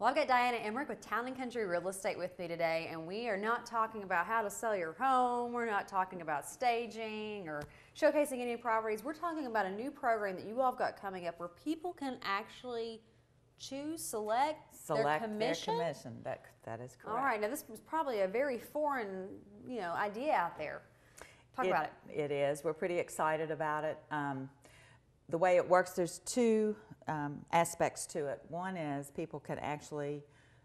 Well, I've got Diana Emmerich with Town & Country Real Estate with me today, and we are not talking about how to sell your home. We're not talking about staging or showcasing any properties. We're talking about a new program that you all have got coming up where people can actually select their commission. That is correct. All right, now this was probably a very foreign, idea out there. Talk about it. It is. We're pretty excited about it. The way it works, there's two aspects to it. One is people can actually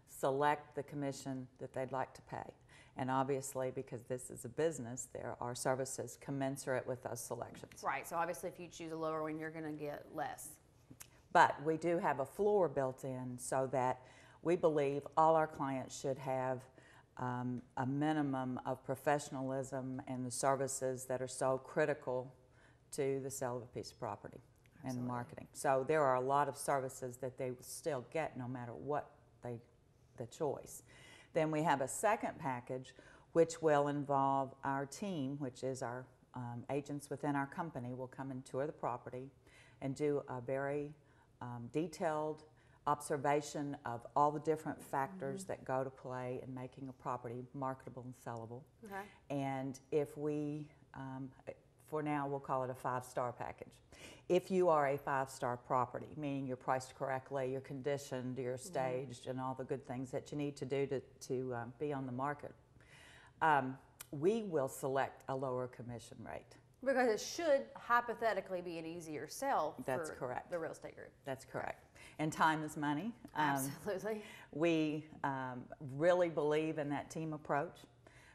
select the commission that they'd like to pay. And obviously, because this is a business, there are services commensurate with those selections. Right, so obviously if you choose a lower one, you're going to get less. But we do have a floor built in so that we believe all our clients should have a minimum of professionalism and the services that are so critical to the sale of a piece of property. Absolutely. And marketing. So there are a lot of services that they will still get no matter what the choice. Then we have a second package which will involve our team, which is our agents within our company will come and tour the property and do a very detailed observation of all the different factors that go to play in making a property marketable and sellable. Okay. And if we, for now we'll call it a 5-star package. If you are a 5-star property, meaning you're priced correctly, you're conditioned, you're staged, and all the good things that you need to do to be on the market, we will select a lower commission rate. Because it should hypothetically be an easier sell That's for correct. the real estate group. That's correct. And time is money. Absolutely. We really believe in that team approach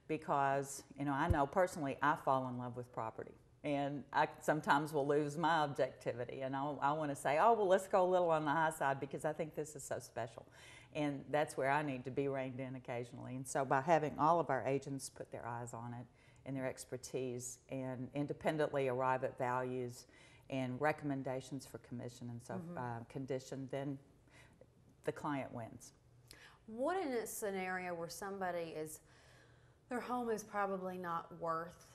because, I know personally I fall in love with property. And I sometimes will lose my objectivity and I want to say, oh, well, let's go a little on the high side because I think this is so special. And that's where I need to be reined in occasionally. And so by having all of our agents put their eyes on it and their expertise and independently arrive at values and recommendations for commission and so condition, then the client wins. What in a scenario where their home is probably not worth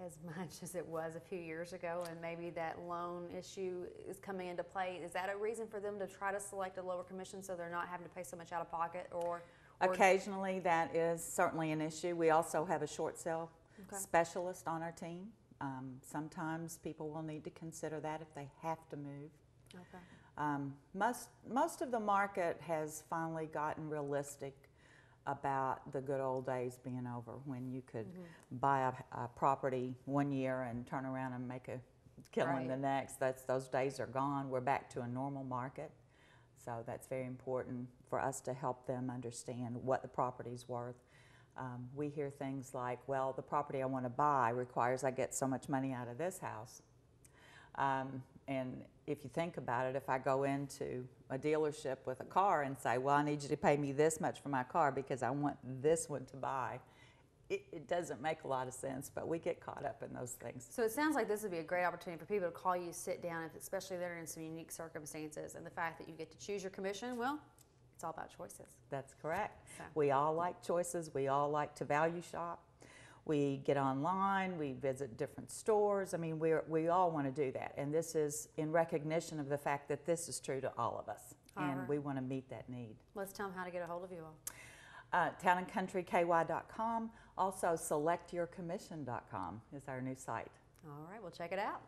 as much as it was a few years ago and maybe that loan issue is coming into play? Is that a reason for them to try to select a lower commission so they're not having to pay so much out of pocket? Or occasionally that is certainly an issue. We also have a short sale specialist on our team. Sometimes people will need to consider that if they have to move. Okay. Most of the market has finally gotten realistic about the good old days being over when you could buy a property one year and turn around and make a killing the next. Those days are gone. We're back to a normal market. So that's very important for us to help them understand what the property's worth. We hear things like, well, the property I want to buy requires I get so much money out of this house. And if you think about it, if I go into a dealership with a car and say, well, I need you to pay me this much for my car because I want this one to buy, it doesn't make a lot of sense, but we get caught up in those things. So it sounds like this would be a great opportunity for people to call you, sit down, especially if they're in some unique circumstances, and the fact that you get to choose your commission, well, it's all about choices. That's correct. So. We all like choices. We all like to value shop. We get online, we visit different stores. I mean, we all want to do that. And this is in recognition of the fact that this is true to all of us. And we want to meet that need. Let's tell them how to get a hold of you all. TownandCountryKY.com. Also, SelectYourCommission.com is our new site. All right, we'll check it out.